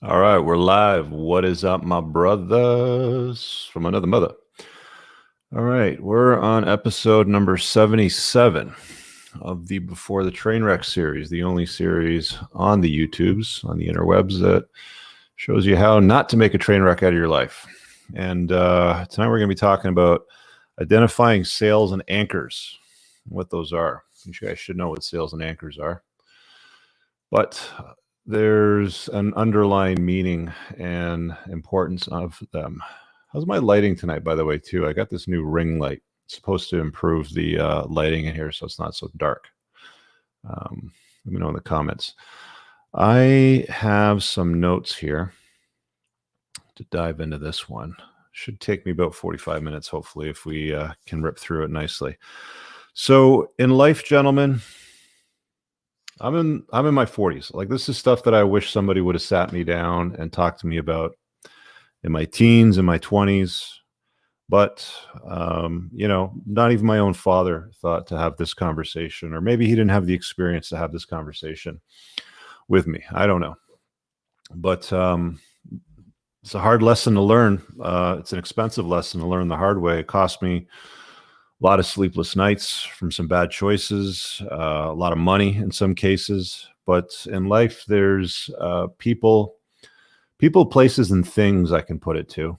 All right, we're live. What is up, my brothers from another mother? All right, we're on episode number 77 of the Before the Trainwreck series, the only series on the YouTubes, on the interwebs that shows you how not to make a train wreck out of your life. And tonight we're going to be talking about identifying sales and anchors, what those are. You guys should know what sales and anchors are. But there's an underlying meaning and importance of them. How's my lighting tonight, by the way, too? I got this new ring light. It's supposed to improve the lighting in here so it's not so dark. Let me know in the comments. I have some notes here to dive into this one. Should take me about 45 minutes, hopefully, if we can rip through it nicely. So in life, gentlemen, I'm in my 40s. Like, this is stuff that I wish somebody would have sat me down and talked to me about in my teens, in my 20s. But not even my own father thought to have this conversation, or maybe he didn't have the experience to have this conversation with me. I don't know. But it's a hard lesson to learn. It's an expensive lesson to learn the hard way. It cost me a lot of sleepless nights from some bad choices, a lot of money in some cases. But in life, there's people, places, and things, I can put it to,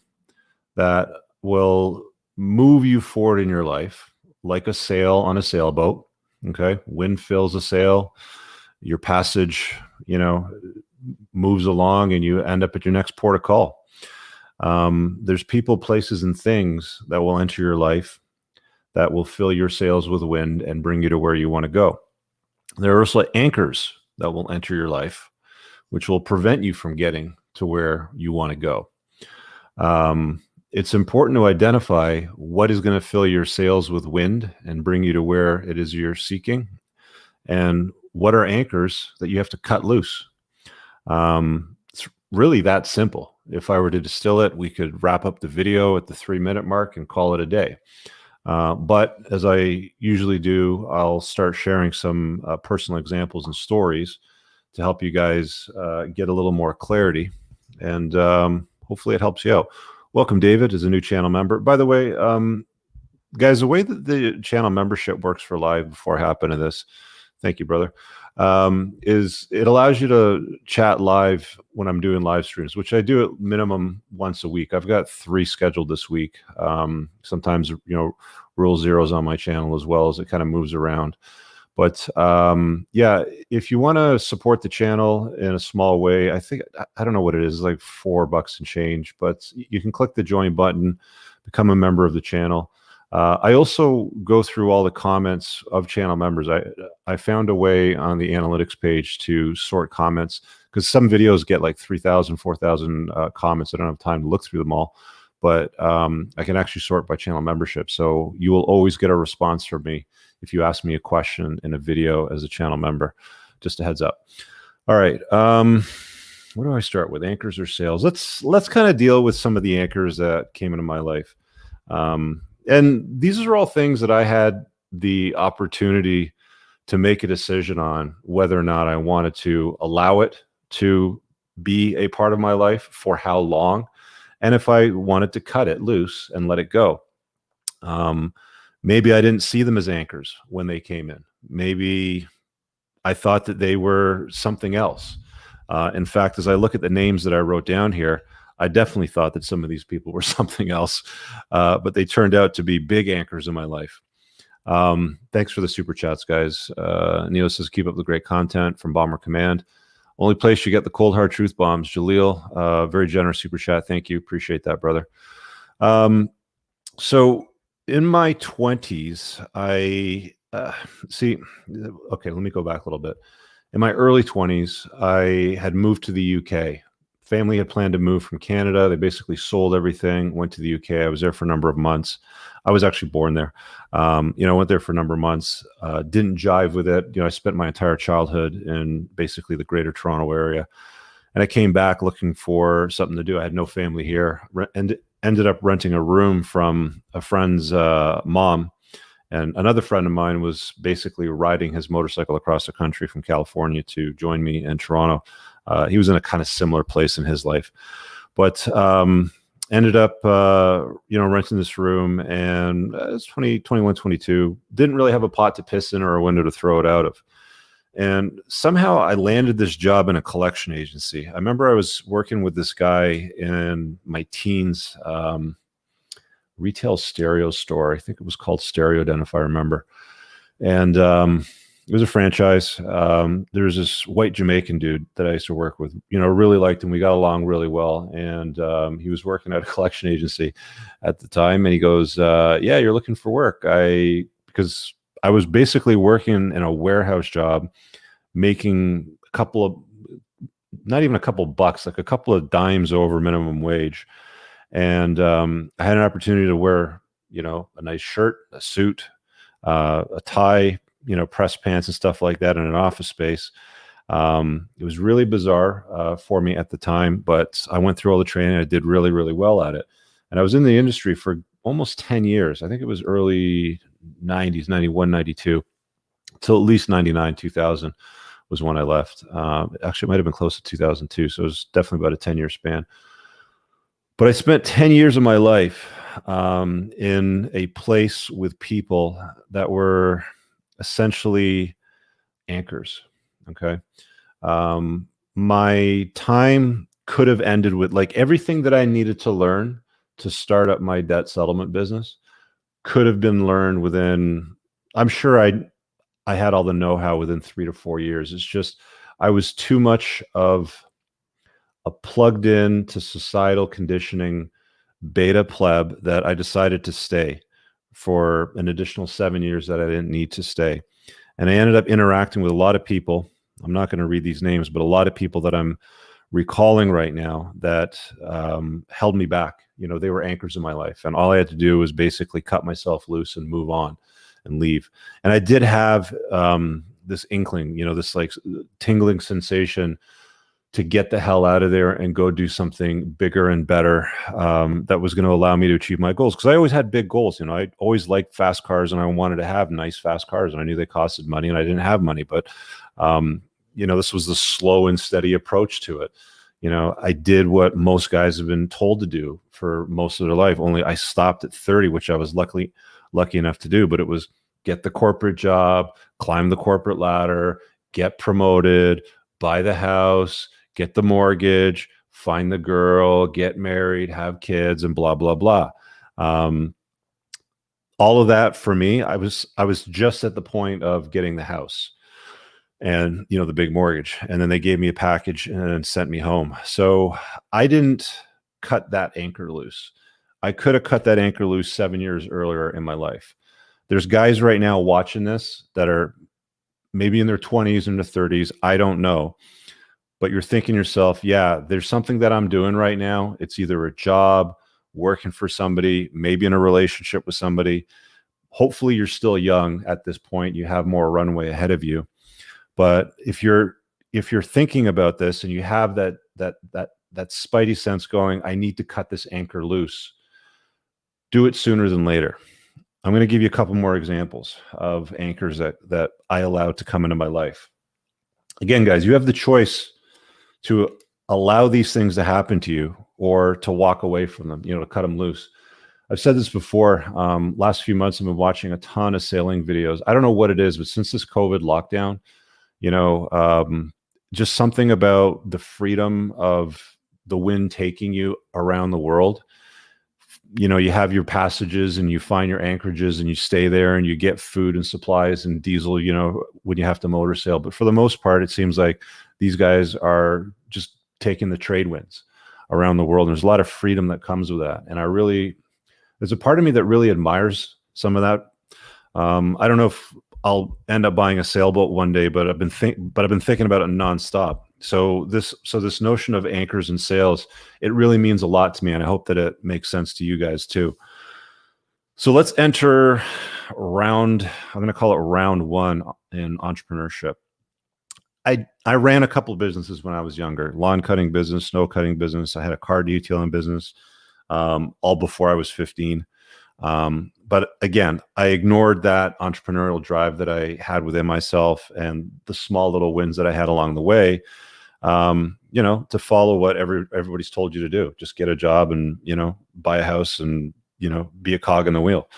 that will move you forward in your life, like a sail on a sailboat. Okay, wind fills a sail, your passage, moves along, and you end up at your next port of call. There's people, places, and things that will enter your life that will fill your sails with wind and bring you to where you want to go. There are also anchors that will enter your life, which will prevent you from getting to where you want to go. It's important to identify what is going to fill your sails with wind and bring you to where it is you're seeking, and what are anchors that you have to cut loose. It's really that simple. If I were to distill it, we could wrap up the video at the 3-minute mark and call it a day. But as I usually do, I'll start sharing some personal examples and stories to help you guys get a little more clarity, and hopefully it helps you out. Welcome, David, as a new channel member. By the way, guys, the way that the channel membership works for live, before I hop into this, thank you, brother, is it allows you to chat live when I'm doing live streams, which I do at minimum once a week. I've got 3 scheduled this week. Sometimes, Rule Zero's on my channel as well, as it kind of moves around. But yeah, if you want to support the channel in a small way, I think, I don't know what it is, like $4 and change, but you can click the join button, become a member of the channel. I also go through all the comments of channel members. I found a way on the analytics page to sort comments, because some videos get like 3,000, 4,000 comments. I don't have time to look through them all, but I can actually sort by channel membership. So you will always get a response from me if you ask me a question in a video as a channel member. Just a heads up. All right. Where do I start with, anchors or sales? Let's kind of deal with some of the anchors that came into my life. And these are all things that I had the opportunity to make a decision on whether or not I wanted to allow it to be a part of my life, for how long, and if I wanted to cut it loose and let it go. Maybe I didn't see them as anchors when they came in. Maybe I thought that they were something else. In fact, as I look at the names that I wrote down here, I definitely thought that some of these people were something else, but they turned out to be big anchors in my life. Thanks for the super chats, guys. Neil says, keep up the great content from Bomber Command. Only place you get the cold hard truth bombs. Jaleel, very generous super chat. Thank you. Appreciate that, brother. So in my 20s, okay, let me go back a little bit. In my early 20s, I had moved to the UK. Family had planned to move from Canada. They basically sold everything, went to the UK. I was there for a number of months. I was actually born there. Went there for a number of months. Didn't jive with it. I spent my entire childhood in basically the greater Toronto area. And I came back looking for something to do. I had no family here, and ended up renting a room from a friend's mom. And another friend of mine was basically riding his motorcycle across the country from California to join me in Toronto. He was in a kind of similar place in his life, but ended up, renting this room, and it's 21, 22. Didn't really have a pot to piss in or a window to throw it out of. And somehow I landed this job in a collection agency. I remember I was working with this guy in my teens, retail stereo store. I think it was called Stereo Den, if I remember. And it was a franchise. There was this white Jamaican dude that I used to work with, really liked him. We got along really well. And he was working at a collection agency at the time. And he goes, yeah, you're looking for work. Because I was basically working in a warehouse job, making not even a couple bucks, like a couple of dimes over minimum wage. And I had an opportunity to wear, a nice shirt, a suit, a tie, press pants and stuff like that in an office space. It was really bizarre for me at the time, but I went through all the training. I did really, really well at it. And I was in the industry for almost 10 years. I think it was early 90s, 91, 92, till at least 99, 2000 was when I left. Actually, it might have been close to 2002. So it was definitely about a 10-year span. But I spent 10 years of my life in a place with people that were essentially anchors. Okay. My time could have ended with, like, everything that I needed to learn to start up my debt settlement business could have been learned within, I'm sure I had all the know-how within 3 to 4 years. It's just, I was too much of a plugged in to societal conditioning beta pleb that I decided to stay for an additional 7 years that I didn't need to stay. And I ended up interacting with a lot of people. I'm not going to read these names, but a lot of people that I'm recalling right now that held me back. They were anchors in my life. And all I had to do was basically cut myself loose and move on and leave. And I did have this inkling, this like tingling sensation to get the hell out of there and go do something bigger and better that was going to allow me to achieve my goals. Because I always had big goals. I always liked fast cars, and I wanted to have nice fast cars, and I knew they costed money, and I didn't have money. But this was the slow and steady approach to it. I did what most guys have been told to do for most of their life. Only I stopped at 30, which I was lucky enough to do. But it was get the corporate job, climb the corporate ladder, get promoted, buy the house, get the mortgage, find the girl, get married, have kids, and blah, blah, blah. All of that for me, I was just at the point of getting the house and, the big mortgage. And then they gave me a package and sent me home. So I didn't cut that anchor loose. I could have cut that anchor loose 7 years earlier in my life. There's guys right now watching this that are maybe in their 20s and their 30s. I don't know. But you're thinking to yourself, yeah, there's something that I'm doing right now. It's either a job, working for somebody, maybe in a relationship with somebody. Hopefully you're still young at this point. You have more runway ahead of you. But if you're thinking about this and you have that spidey sense going, I need to cut this anchor loose, do it sooner than later. I'm going to give you a couple more examples of anchors that I allowed to come into my life. Again, guys, you have the choice to allow these things to happen to you or to walk away from them, to cut them loose. I've said this before. Last few months, I've been watching a ton of sailing videos. I don't know what it is, but since this COVID lockdown, just something about the freedom of the wind taking you around the world. You have your passages and you find your anchorages and you stay there and you get food and supplies and diesel, when you have to motor sail. But for the most part, it seems like these guys are just taking the trade winds around the world. And there's a lot of freedom that comes with that. And there's a part of me that really admires some of that. I don't know if I'll end up buying a sailboat one day, but I've been thinking about it nonstop. So this notion of anchors and sails, it really means a lot to me, and I hope that it makes sense to you guys too. So let's enter I'm going to call it round one in entrepreneurship. I ran a couple of businesses when I was younger: lawn cutting business, snow cutting business. I had a car detailing business, all before I was 15. But again, I ignored that entrepreneurial drive that I had within myself and the small little wins that I had along the way. to follow what everybody's told you to do. Just get a job and, buy a house and, be a cog in the wheel.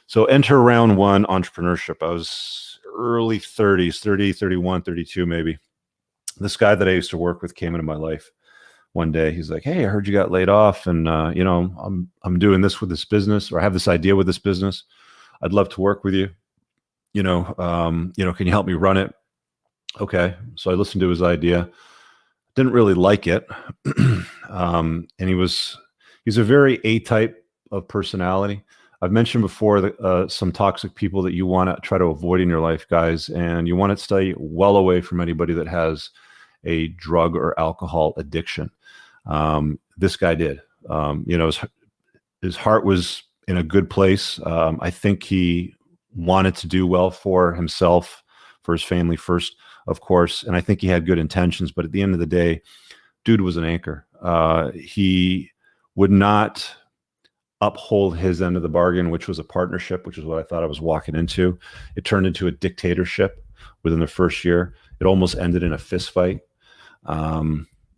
So enter round one, entrepreneurship. I was early 30s, 30, 31, 32 maybe. This guy that I used to work with came into my life one day. He's like, "Hey, I heard you got laid off, and I'm doing this with this business, or I have this idea with this business. I'd love to work with you. Can you help me run it?" Okay. So I listened to his idea. Didn't really like it. And he's a very A-type of personality. I've mentioned before some toxic people that you want to try to avoid in your life, guys, and you want to stay well away from anybody that has a drug or alcohol addiction. This guy did. His heart was in a good place. I think he wanted to do well for himself, for his family first, of course, and I think he had good intentions. But at the end of the day, dude was an anchor. He would not uphold his end of the bargain, which was a partnership, which is what I thought I was walking into. It turned into a dictatorship within the first year. It almost ended in a fist fight.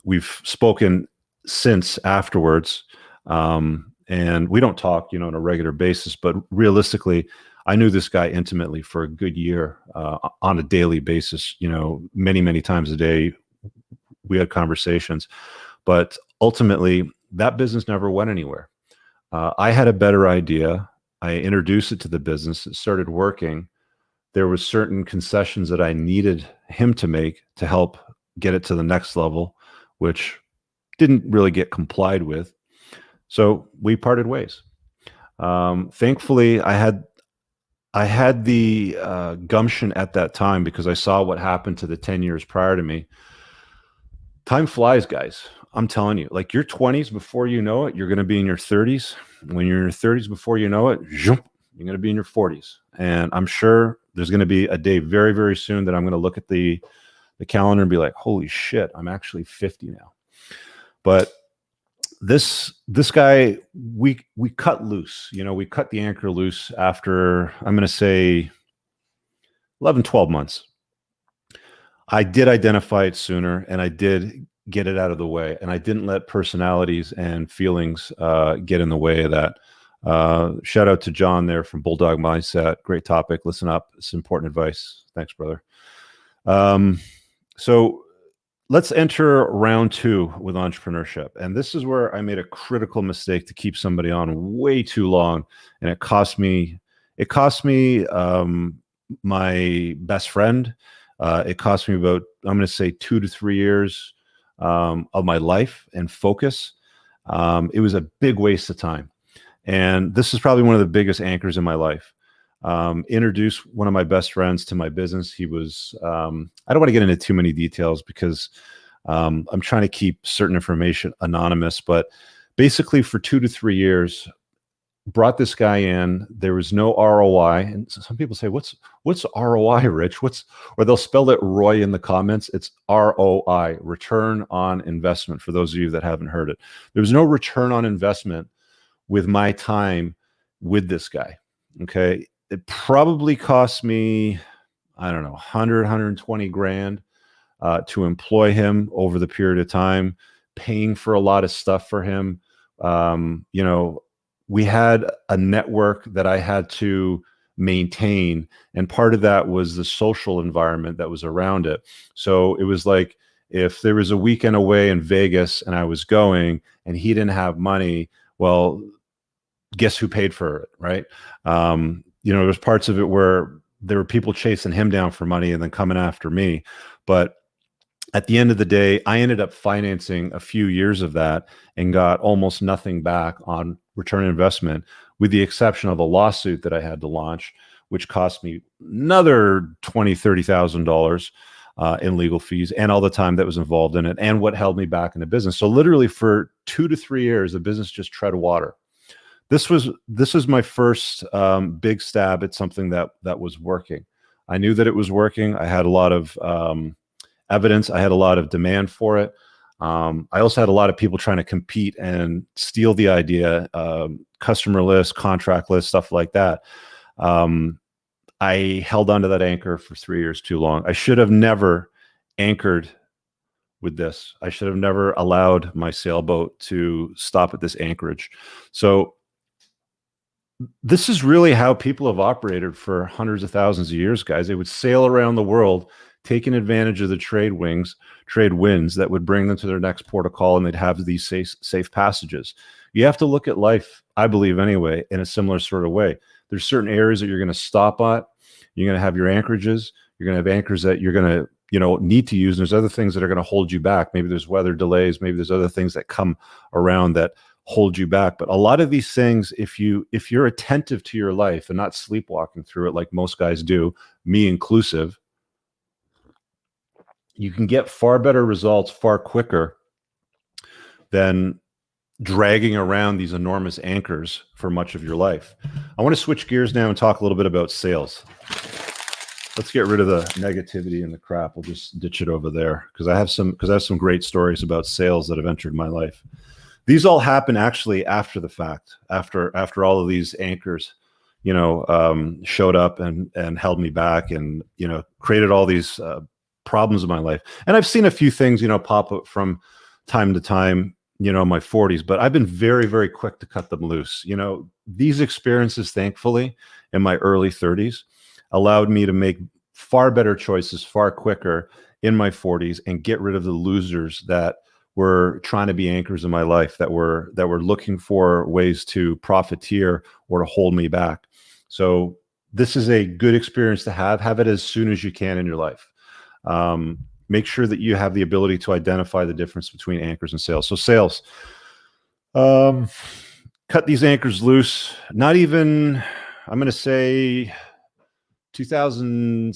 We've spoken since afterwards, and we don't talk, on a regular basis, but realistically, I knew this guy intimately for a good year, on a daily basis, many, many times a day. We had conversations, but ultimately that business never went anywhere. I had a better idea. I introduced it to the business. It started working. There were certain concessions that I needed him to make to help get it to the next level, which didn't really get complied with. So we parted ways. Thankfully, I had the gumption at that time because I saw what happened to the 10 years prior to me. Time flies, guys. I'm telling you, like your 20s, before you know it, you're going to be in your 30s. When you're in your 30s, before you know it, you're going to be in your 40s. And I'm sure there's going to be a day very, very soon that I'm going to look at the calendar and be like, holy shit, I'm actually 50 now. But this guy, we cut loose. We cut the anchor loose after, I'm going to say, 11, 12 months. I did identify it sooner, and I did get it out of the way, and I didn't let personalities and feelings get in the way of that. Shout out to John there from Bulldog Mindset. Great topic. Listen up. It's important advice. Thanks, brother. So let's enter round two with entrepreneurship. And this is where I made a critical mistake to keep somebody on way too long. And it cost me my best friend. It cost me about, I'm going to say 2 to 3 years of my life and focus. It was a big waste of time. And this is probably one of the biggest anchors in my life. Introduced one of my best friends to my business. He was, I don't want to get into too many details because I'm trying to keep certain information anonymous, but basically for 2 to 3 years, brought this guy in. There was no ROI. And some people say, what's ROI, Rich? Or they'll spell it Roy in the comments. It's ROI, return on investment, for those of you that haven't heard it. There was no return on investment with my time with this guy. Okay. It probably cost me, I don't know, 100, 120 grand to employ him over the period of time, paying for a lot of stuff for him. We had a network that I had to maintain, and part of that was the social environment that was around it. So it was like, if there was a weekend away in Vegas and I was going and he didn't have money, well, guess who paid for it, right? There was parts of it where there were people chasing him down for money and then coming after me. But at the end of the day, I ended up financing a few years of that and got almost nothing back on return on investment, with the exception of a lawsuit that I had to launch, which cost me another $20,000, $30,000 in legal fees, and all the time that was involved in it, and what held me back in the business. So literally for 2 to 3 years, the business just tread water. This was my first big stab at something that was working. I knew that it was working. I had a lot of evidence. I had a lot of demand for it. I also had a lot of people trying to compete and steal the idea, customer list, contract list, stuff like that. I held onto that anchor for 3 years too long. I should have never anchored with this. I should have never allowed my sailboat to stop at this anchorage. So this is really how people have operated for hundreds of thousands of years, guys. They would sail around the world, taking advantage of the trade winds that would bring them to their next port of call, and they'd have these safe passages. You have to look at life, I believe anyway, in a similar sort of way. There's certain areas that you're going to stop at. You're going to have your anchorages. You're going to have anchors that you're going to need to use. And there's other things that are going to hold you back. Maybe there's weather delays. Maybe there's other things that come around that hold you back. But a lot of these things, if you're attentive to your life and not sleepwalking through it like most guys do, me inclusive, you can get far better results far quicker than dragging around these enormous anchors for much of your life. I want to switch gears now and talk a little bit about sales. Let's get rid of the negativity and the crap. We'll just ditch it over there because I have some great stories about sales that have entered my life. These all happen actually after the fact, after all of these anchors, showed up and held me back and, created all these problems in my life. And I've seen a few things, pop up from time to time, in my 40s, but I've been very, very quick to cut them loose. These experiences, thankfully, in my early 30s allowed me to make far better choices far quicker in my 40s and get rid of the losers that were trying to be anchors in my life, that were looking for ways to profiteer or to hold me back. So this is a good experience to have it as soon as you can in your life. Make sure that you have the ability to identify the difference between anchors and sales. So sales, cut these anchors loose. Not even, I'm going to say 2000,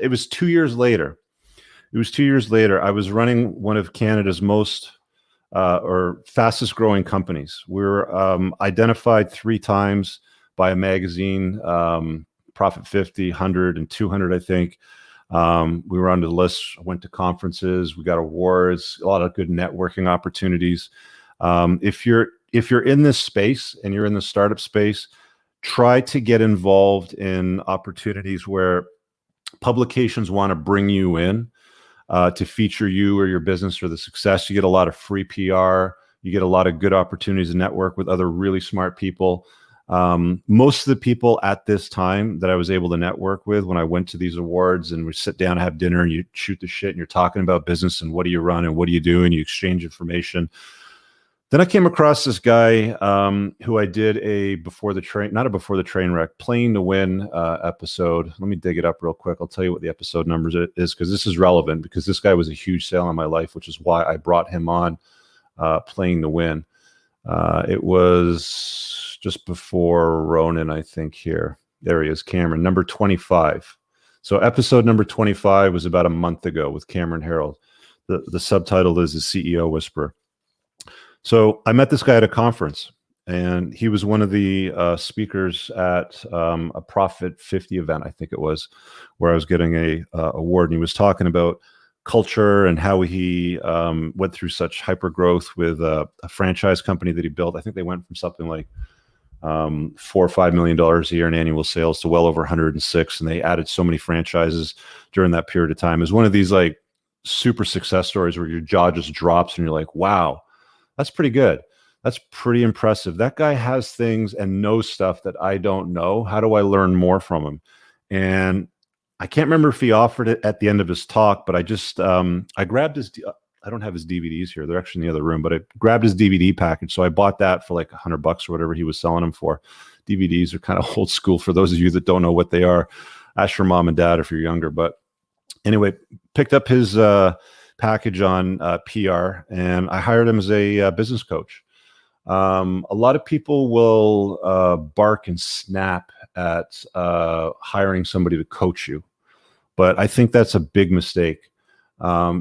it was 2 years later. It was 2 years later. I was running one of Canada's most or fastest growing companies. We were identified 3 times by a magazine, Profit 50, 100, and 200, I think. We were on the list, went to conferences, we got awards, a lot of good networking opportunities. If you're in this space and you're in the startup space, try to get involved in opportunities where publications want to bring you in to feature you or your business or the success. You get a lot of free PR. You get a lot of good opportunities to network with other really smart people. Most of the people at this time that I was able to network with when I went to these awards, and we sit down and have dinner and you shoot the shit and you're talking about business and what do you run and what do you do, and you exchange information. Then I came across this guy who I did not a before the train wreck, Playing to Win episode. Let me dig it up real quick. I'll tell you what the episode numbers is, because this is relevant, because this guy was a huge sale in my life, which is why I brought him on Playing to Win. It was just before Ronan, I think here. There he is, Cameron, number 25. So episode number 25 was about a month ago with Cameron Harold. The subtitle is The CEO Whisperer. So I met this guy at a conference, and he was one of the speakers at a Profit 50 event, I think it was, where I was getting a award. And he was talking about culture and how he went through such hyper growth with a franchise company that he built. I think they went from something like $4 or $5 million a year in annual sales to well over 106, and they added so many franchises during that period of time. It was one of these like super success stories where your jaw just drops and you're like, wow, that's pretty good. That's pretty impressive. That guy has things and knows stuff that I don't know. How do I learn more from him? And I can't remember if he offered it at the end of his talk, but I just, I grabbed his, I don't have his DVDs here. They're actually in the other room, but I grabbed his DVD package. So I bought that for like $100 or whatever he was selling them for. DVDs are kind of old school for those of you that don't know what they are. Ask your mom and dad if you're younger. But anyway, picked up his package on PR, and I hired him as a business coach. A lot of people will bark and snap at hiring somebody to coach you, but I think that's a big mistake.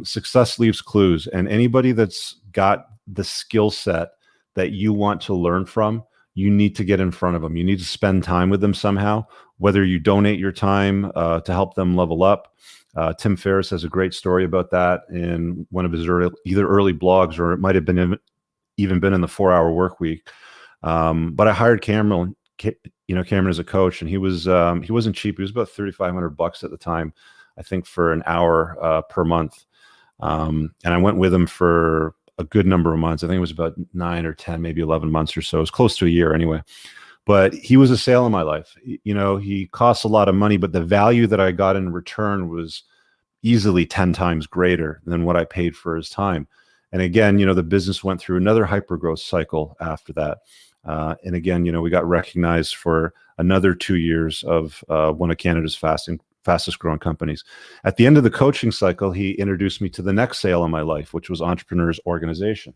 Success leaves clues, and anybody that's got the skill set that you want to learn from, you need to get in front of them. You need to spend time with them somehow, whether you donate your time to help them level up. Tim Ferriss has a great story about that in one of his early blogs, or it might have been even been in the 4-Hour Work Week. But I hired Cameron as a coach, and he wasn't cheap. He was about $3,500 at the time, I think, for an hour per month. And I went with him for a good number of months. I think it was about 9 or 10, maybe 11 months or so. It was close to a year anyway. But he was a sale in my life. He costs a lot of money, but the value that I got in return was easily 10 times greater than what I paid for his time. And again, the business went through another hypergrowth cycle after that. And again, we got recognized for another 2 years of one of Canada's fastest growing companies. At the end of the coaching cycle, he introduced me to the next sale in my life, which was Entrepreneurs Organization.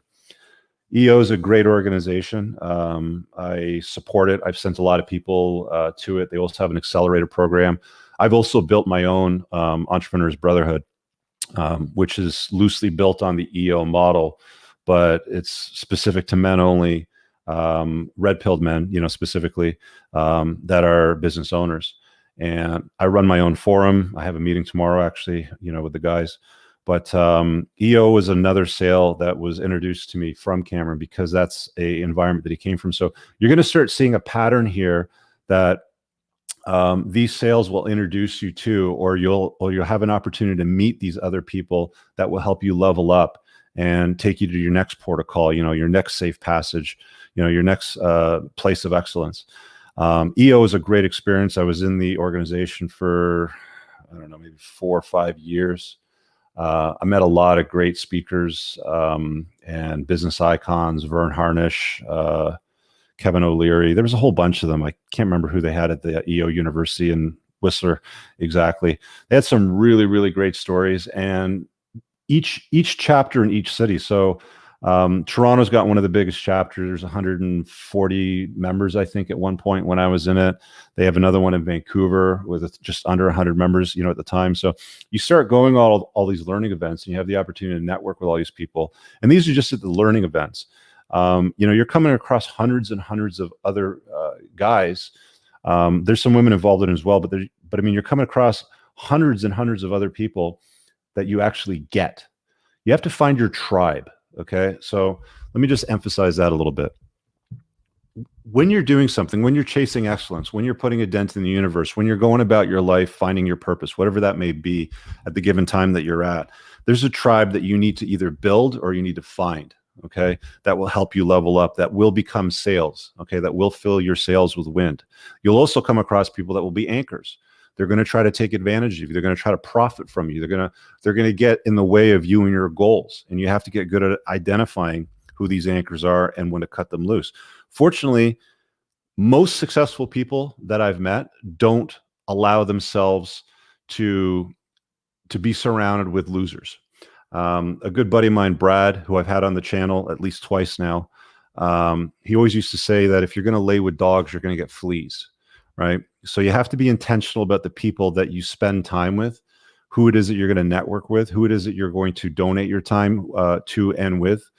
EO is a great organization. I support it. I've sent a lot of people to it. They also have an accelerator program. I've also built my own Entrepreneurs Brotherhood, which is loosely built on the EO model, but it's specific to men only, red-pilled men, specifically, that are business owners. And I run my own forum. I have a meeting tomorrow, actually, with the guys. But EO was another sale that was introduced to me from Cameron, because that's a environment that he came from. So you're going to start seeing a pattern here that these sales will introduce you to, or you'll have an opportunity to meet these other people that will help you level up and take you to your next port of call, your next safe passage, your next place of excellence. EO is a great experience. I was in the organization for, I don't know, maybe 4 or 5 years. I met a lot of great speakers and business icons, Vern Harnish, Kevin O'Leary. There was a whole bunch of them. I can't remember who they had at the EO University in Whistler exactly. They had some really, really great stories, and each chapter in each city. So Toronto's got one of the biggest chapters. There's 140 members, I think, at one point when I was in it. They have another one in Vancouver with just under 100 members, at the time. So you start going all these learning events, and you have the opportunity to network with all these people. And these are just at the learning events. You're coming across hundreds and hundreds of other guys. There's some women involved in it as well, but I mean, you're coming across hundreds and hundreds of other people that you actually get. You have to find your tribe. Okay. So let me just emphasize that a little bit. When you're doing something, when you're chasing excellence, when you're putting a dent in the universe, when you're going about your life, finding your purpose, whatever that may be at the given time that you're at, there's a tribe that you need to either build or you need to find. Okay. That will help you level up, that will become sales. Okay. That will fill your sails with wind. You'll also come across people that will be anchors. They're going to try to take advantage of you. They're going to try to profit from you. They're going to get in the way of you and your goals. And you have to get good at identifying who these anchors are and when to cut them loose. Fortunately, most successful people that I've met don't allow themselves to be surrounded with losers. A good buddy of mine, Brad, who I've had on the channel at least twice now, he always used to say that if you're going to lay with dogs, you're going to get fleas. Right. So you have to be intentional about the people that you spend time with, who it is that you're going to network with, who it is that you're going to donate your time to and with.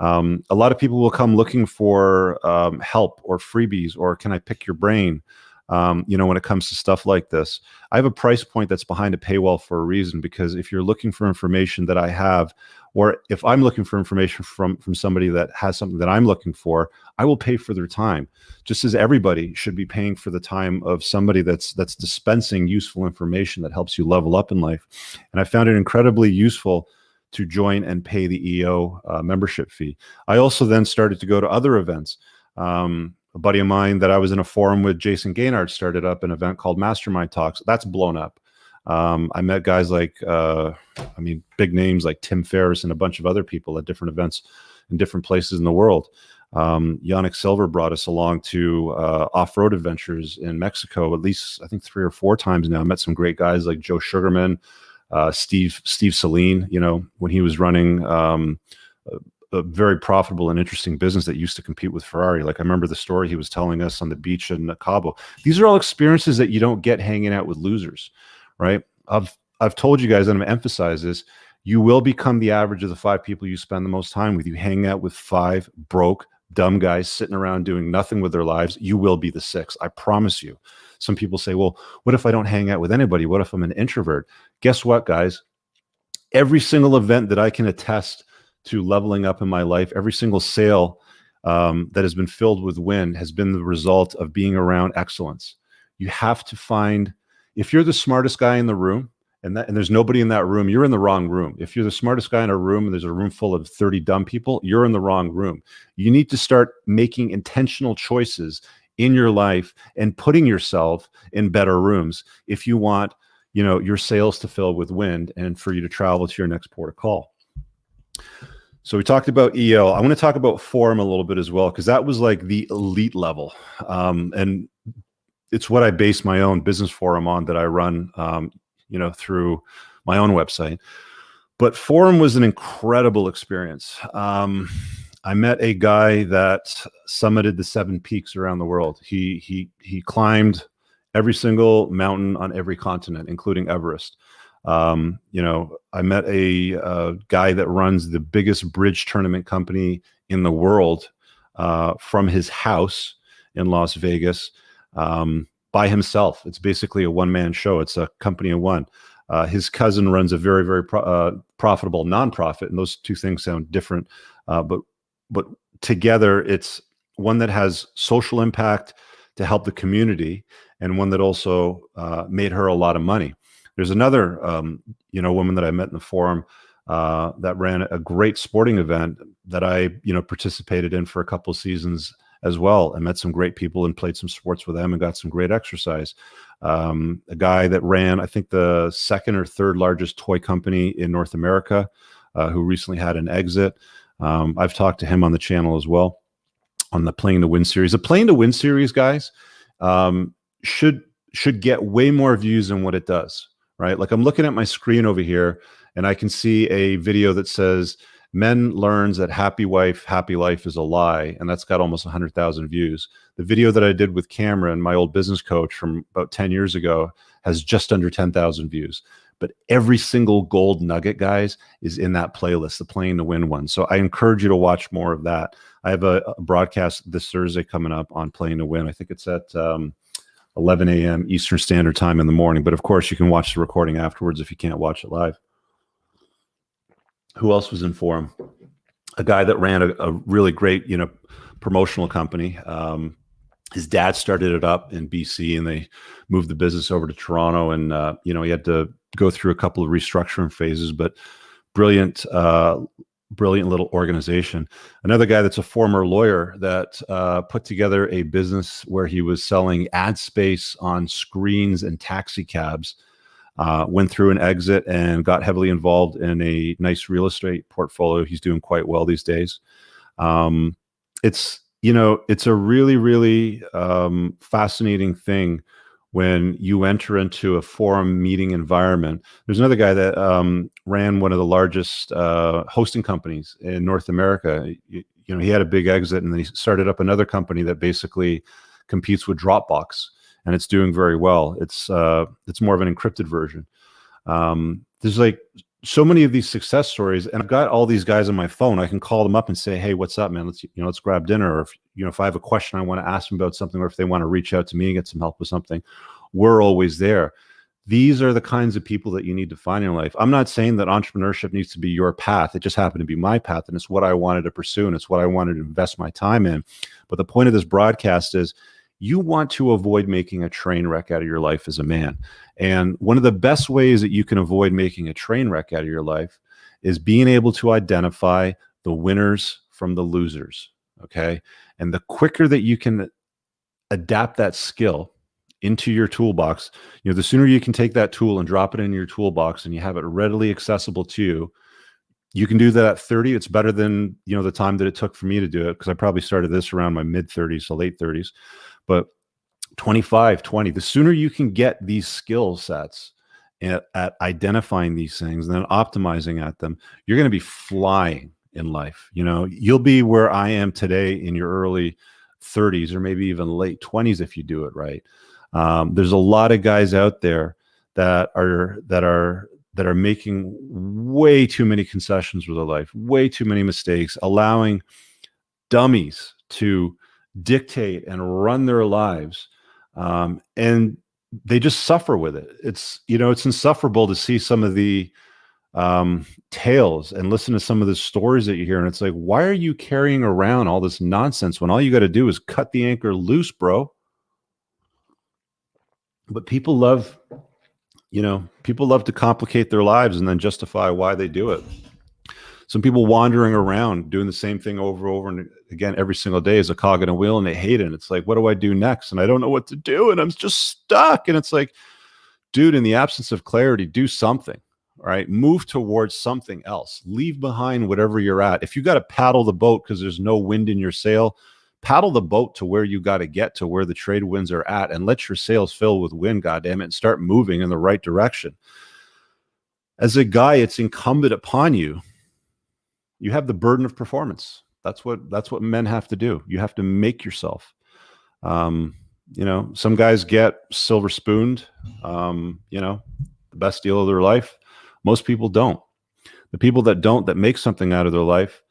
A lot of people will come looking for help or freebies, or can I pick your brain? When it comes to stuff like this, I have a price point that's behind a paywall for a reason, because if you're looking for information that I have, or if I'm looking for information from somebody that has something that I'm looking for, I will pay for their time, just as everybody should be paying for the time of somebody that's dispensing useful information that helps you level up in life. And I found it incredibly useful to join and pay the EO membership fee. I also then started to go to other events. A buddy of mine that I was in a forum with, Jason Gaynard, started up an event called Mastermind Talks. That's blown up. I met guys like, big names like Tim Ferriss and a bunch of other people at different events in different places in the world. Yannick Silver brought us along to off-road adventures in Mexico, at least I think 3 or 4 times now. I met some great guys like Joe Sugarman, Steve Saline, when he was running a very profitable and interesting business that used to compete with Ferrari. Like, I remember the story he was telling us on the beach in Cabo. These are all experiences that you don't get hanging out with losers, right? I've told you guys, and I'm going to emphasize this, you will become the average of the 5 people you spend the most time with. You hang out with 5 broke, dumb guys sitting around doing nothing with their lives, you will be the 6th. I promise you. Some people say, well, what if I don't hang out with anybody? What if I'm an introvert? Guess what, guys? Every single event that I can attest to leveling up in my life, every single sale that has been filled with win has been the result of being around excellence. You have to find, if you're the smartest guy in the room and there's nobody in that room, you're in the wrong room. If you're the smartest guy in a room and there's a room full of 30 dumb people, you're in the wrong room. You need to start making intentional choices in your life and putting yourself in better rooms if you want, your sails to fill with wind and for you to travel to your next port of call. So we talked about EO. I want to talk about Forum a little bit as well, because that was like the elite level. And it's what I base my own business forum on that I run, through my own website. But Forum was an incredible experience. I met a guy that summited the 7 peaks around the world. He climbed every single mountain on every continent, including Everest. I met a guy that runs the biggest bridge tournament company in the world from his house in Las Vegas by himself. It's basically a one-man show. It's a company of one. His cousin runs a very, very profitable nonprofit, and those two things sound different, but together it's one that has social impact to help the community, and one that also made her a lot of money. There's another, woman that I met in the forum that ran a great sporting event that I, participated in for a couple of seasons as well. I met some great people and played some sports with them and got some great exercise. A guy that ran, I think, the second or third largest toy company in North America, who recently had an exit. I've talked to him on the channel as well on the Playing to Win series. The Playing to Win series, guys, should get way more views than what it does, right? Like, I'm looking at my screen over here and I can see a video that says men learns that happy wife, happy life is a lie. And that's got almost 100,000 views. The video that I did with Cameron, my old business coach from about 10 years ago, has just under 10,000 views. But every single gold nugget, guys, is in that playlist, the Playing to Win one. So I encourage you to watch more of that. I have a broadcast this Thursday coming up on Playing to Win. I think it's at 11 a.m. Eastern Standard Time in the morning. But of course, you can watch the recording afterwards if you can't watch it live. Who else was in Forum? A guy that ran a really great, promotional company. His dad started it up in BC, and they moved the business over to Toronto. And he had to go through a couple of restructuring phases, but brilliant little organization. Another guy that's a former lawyer that put together a business where he was selling ad space on screens and taxi cabs. Went through an exit and got heavily involved in a nice real estate portfolio. He's doing quite well these days. It's a really, really fascinating thing when you enter into a forum meeting environment. There's another guy that ran one of the largest hosting companies in North America. He had a big exit, and then he started up another company that basically competes with Dropbox. And it's doing very well. It's more of an encrypted version. There's like so many of these success stories, and I've got all these guys on my phone. I can call them up and say, "Hey, what's up, man? Let's grab dinner." Or if I have a question I want to ask them about something, or if they want to reach out to me and get some help with something, we're always there. These are the kinds of people that you need to find in your life. I'm not saying that entrepreneurship needs to be your path. It just happened to be my path, and it's what I wanted to pursue, and it's what I wanted to invest my time in. But the point of this broadcast is, you want to avoid making a train wreck out of your life as a man. And one of the best ways that you can avoid making a train wreck out of your life is being able to identify the winners from the losers, okay? And the quicker that you can adapt that skill into your toolbox, the sooner you can take that tool and drop it in your toolbox and you have it readily accessible to you. You can do that at 30. It's better than, the time that it took for me to do it, because I probably started this around my mid-30s to late 30s. But 25, 20, the sooner you can get these skill sets at identifying these things and then optimizing at them, you're going to be flying in life. You'll be where I am today in your early 30s or maybe even late 20s if you do it right. There's a lot of guys out there that are making way too many concessions with their life, way too many mistakes, allowing dummies to dictate and run their lives, and they just suffer with it. It's insufferable to see some of the tales and listen to some of the stories that you hear, and it's like, why are you carrying around all this nonsense when all you got to do is cut the anchor loose, bro? But people love People love to complicate their lives and then justify why they do it. Some people wandering around doing the same thing over and over and again every single day is a cog in a wheel, and they hate it. And it's like, what do I do next? And I don't know what to do, and I'm just stuck. And it's like, dude, in the absence of clarity, do something. All right, move towards something else. Leave behind whatever you're at. If you got to paddle the boat because there's no wind in your sail, paddle the boat to where you got to get to, where the trade winds are at, and let your sails fill with wind, goddammit, and start moving in the right direction. As a guy, it's incumbent upon you. You have the burden of performance. That's what men have to do. You have to make yourself. Some guys get silver spooned, the best deal of their life. Most people don't. The people that don't, that make something out of their life,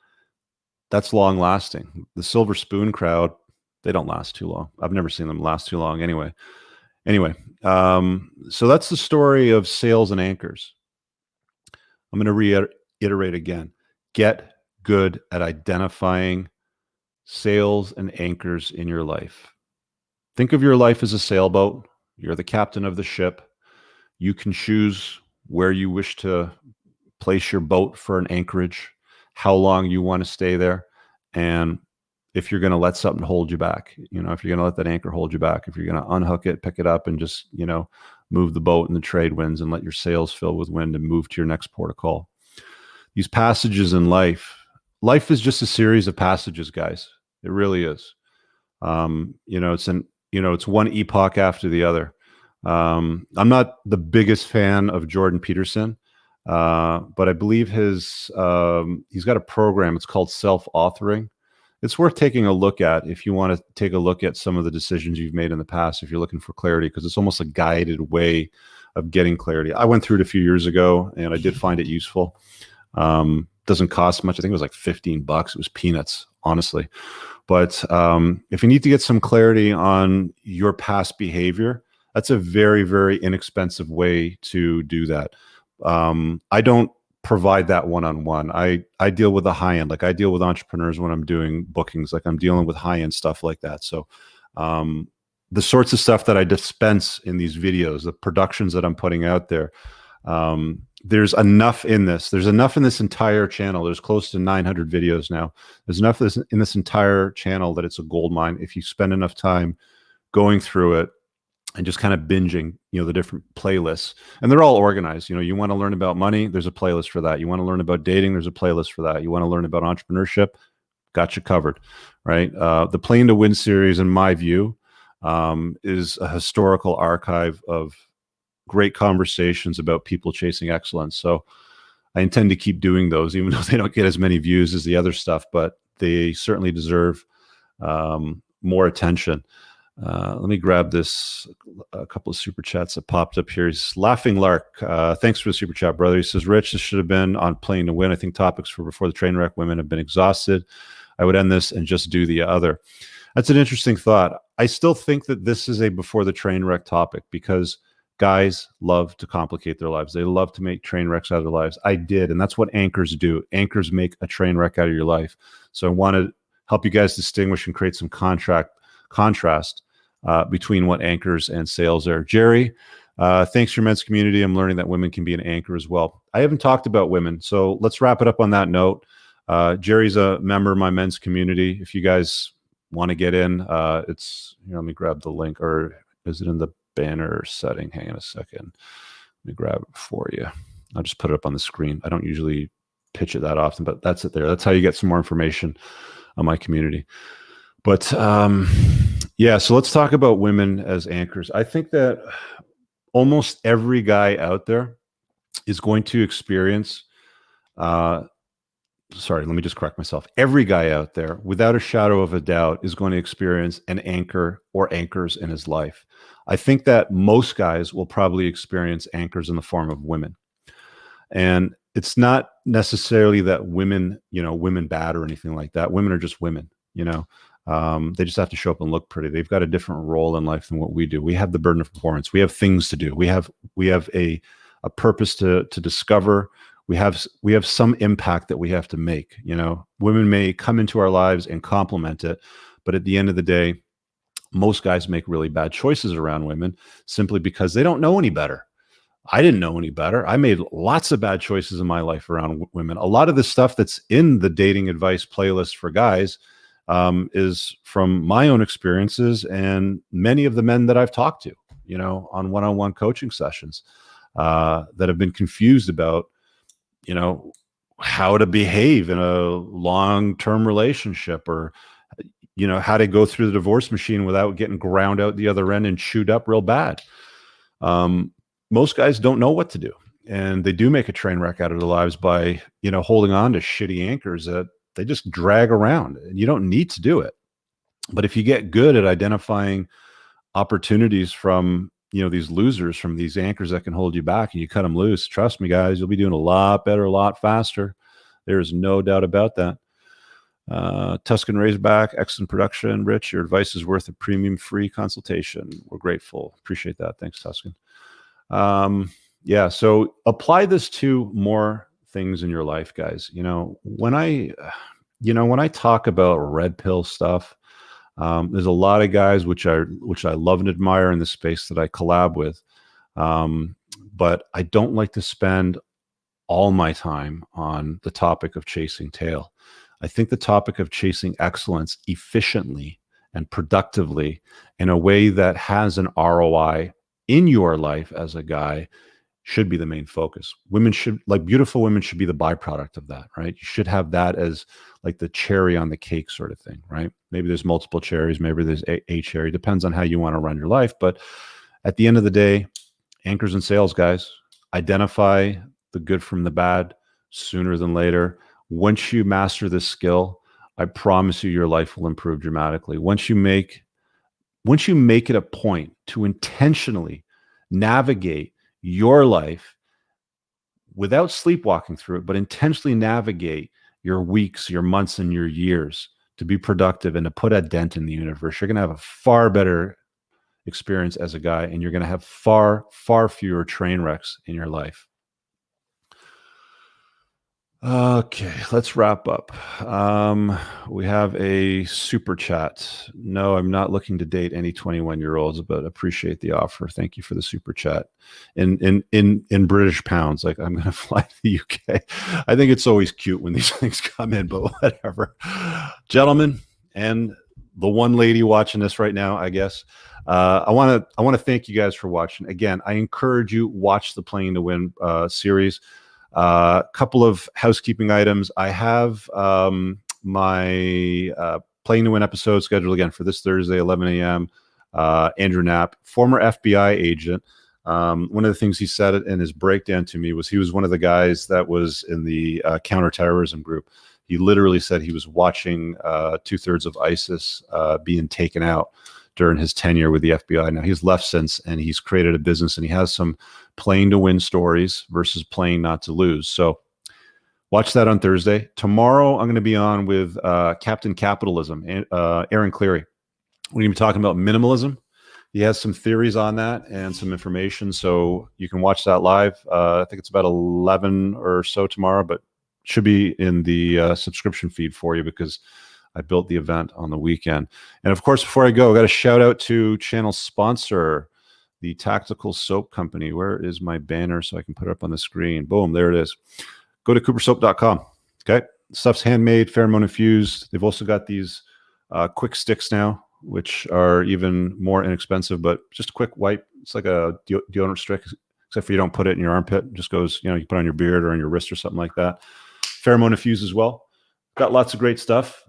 that's long lasting. The silver spoon crowd, they don't last too long. I've never seen them last too long anyway. So that's the story of sales and anchors. I'm going to reiterate again. Get good at identifying sales and anchors in your life. Think of your life as a sailboat. You're the captain of the ship. You can choose where you wish to place your boat for an anchorage, how long you want to stay there, and if you're going to let something hold you back. If you're going to let that anchor hold you back, if you're going to unhook it, pick it up, and just, move the boat in the trade winds and let your sails fill with wind and move to your next port of call. These passages in life is just a series of passages, guys. It really is. It's one epoch after the other. I'm not the biggest fan of Jordan Peterson, but I believe he's got a program. It's called self-authoring. It's worth taking a look at if you want to take a look at some of the decisions you've made in the past, if you're looking for clarity, because it's almost a guided way of getting clarity. I went through it a few years ago, and I did find it useful. Doesn't cost much. I think it was like $15. It was peanuts, honestly. But if you need to get some clarity on your past behavior, that's a very, very inexpensive way to do that. I don't provide that one-on-one. I deal with the high end. Like, I deal with entrepreneurs when I'm doing bookings. Like, I'm dealing with high-end stuff like that. So the sorts of stuff that I dispense in these videos, the productions that I'm putting out there, there's enough in this. There's enough in this entire channel. There's close to 900 videos now. There's enough in this entire channel that it's a gold mine if you spend enough time going through it and just kind of binging, the different playlists. And they're all organized. You want to learn about money, there's a playlist for that. You want to learn about dating, there's a playlist for that. You want to learn about entrepreneurship, got you covered, right? The Playing to Win series, in my view, is a historical archive of great conversations about people chasing excellence. So I intend to keep doing those, even though they don't get as many views as the other stuff, but they certainly deserve more attention. Let me grab a couple of super chats that popped up here. He's Laughing Lark. Thanks for the super chat, brother. He says, Rich, this should have been on Playing to Win. I think topics for Before the Train Wreck Women have been exhausted. I would end this and just do the other. That's an interesting thought. I still think that this is a Before the Train Wreck topic because guys love to complicate their lives. They love to make train wrecks out of their lives. I did, and that's what anchors do. Anchors make a train wreck out of your life. So I want to help you guys distinguish and create some contrast between what anchors and sales are. Jerry, thanks for your men's community. I'm learning that women can be an anchor as well. I haven't talked about women, so let's wrap it up on that note. Jerry's a member of my men's community. If you guys want to get in, it's, let me grab the link, or is it in the banner setting? Hang on a second. Let me grab it for you. I'll just put it up on the screen. I don't usually pitch it that often, but that's it there. That's how you get some more information on my community. But yeah, so let's talk about women as anchors. I think that almost every guy out there is going to experience, sorry, let me just correct myself. Every guy out there, without a shadow of a doubt, is going to experience an anchor or anchors in his life. I think that most guys will probably experience anchors in the form of women. And it's not necessarily that women bad or anything like that. Women are just women, they just have to show up and look pretty. They've got a different role in life than what we do. We have the burden of performance. We have things to do. We have a purpose to discover. We have some impact that we have to make. Women may come into our lives and complement it, but at the end of the day, most guys make really bad choices around women simply because they don't know any better. I didn't know any better. I made lots of bad choices in my life around women. A lot of the stuff that's in the dating advice playlist for guys is from my own experiences and many of the men that I've talked to, on one-on-one coaching sessions that have been confused about, how to behave in a long-term relationship, or how to go through the divorce machine without getting ground out the other end and chewed up real bad. Most guys don't know what to do, and they do make a train wreck out of their lives by holding on to shitty anchors that they just drag around, and you don't need to do it. But if you get good at identifying opportunities from these losers, from these anchors that can hold you back, and you cut them loose, trust me guys, you'll be doing a lot better, a lot faster. There is no doubt about that. Tuscan Razorback, excellent production. Rich, your advice is worth a premium free consultation. We're grateful. Appreciate that. Thanks, Tuscan. Yeah, so apply this to more things in your life, guys. When I talk about red pill stuff, there's a lot of guys which I love and admire in the space that I collab with, but I don't like to spend all my time on the topic of chasing tail. I think the topic of chasing excellence efficiently and productively in a way that has an ROI in your life as a guy should be the main focus. Beautiful women should be the byproduct of that, right? You should have that as like the cherry on the cake sort of thing, right? Maybe there's multiple cherries, maybe there's a cherry, depends on how you want to run your life. But at the end of the day, anchors and sales, guys, identify the good from the bad sooner than later. Once you master this skill, I promise you your life will improve dramatically. Once you make it a point to intentionally navigate your life without sleepwalking through it, but intentionally navigate your weeks, your months, and your years to be productive and to put a dent in the universe, you're going to have a far better experience as a guy, and you're going to have far, far fewer train wrecks in your life. Okay, let's wrap up. We have a super chat. No, I'm not looking to date any 21-year-olds, but appreciate the offer. Thank you for the super chat. In British pounds, like I'm going to fly to the UK. I think it's always cute when these things come in, but whatever. Gentlemen, and the one lady watching this right now, I guess. I want to thank you guys for watching. Again, I encourage you, watch the Playing to Win series. Couple of housekeeping items. I have my Playing to Win episode scheduled again for this Thursday, 11 a.m. Andrew Knapp, former FBI agent. One of the things he said in his breakdown to me was he was one of the guys that was in the counterterrorism group. He literally said he was watching 2/3 of ISIS being taken out during his tenure with the FBI. Now he's left since, and he's created a business, and he has some playing to win stories versus playing not to lose. So watch that on Thursday. Tomorrow, I'm going to be on with Captain Capitalism, Aaron Cleary. We're going to be talking about minimalism. He has some theories on that and some information, so you can watch that live. I think it's about 11 or so tomorrow, but should be in the subscription feed for you because I built the event on the weekend. And of course, before I go, I got a shout out to channel sponsor, the Tactical Soap Company. Where is my banner so I can put it up on the screen? Boom, there it is. Go to coopersoap.com. Okay. Stuff's handmade, pheromone infused. They've also got these quick sticks now, which are even more inexpensive, but just a quick wipe. It's like a deodorant stick, except for you don't put it in your armpit. It just goes, you put it on your beard or on your wrist or something like that. Pheromone infused as well. Got lots of great stuff.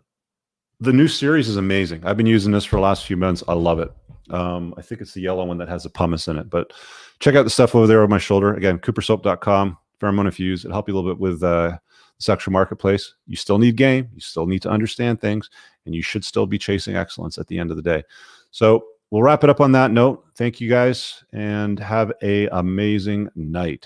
The new series is amazing. I've been using this for the last few months. I love it. I think it's the yellow one that has the pumice in it, but check out the stuff over there over my shoulder. Again, coopersoap.com, pheromone infused. It'll help you a little bit with the sexual marketplace. You still need game. You still need to understand things, and you should still be chasing excellence at the end of the day. So we'll wrap it up on that note. Thank you guys, and have an amazing night.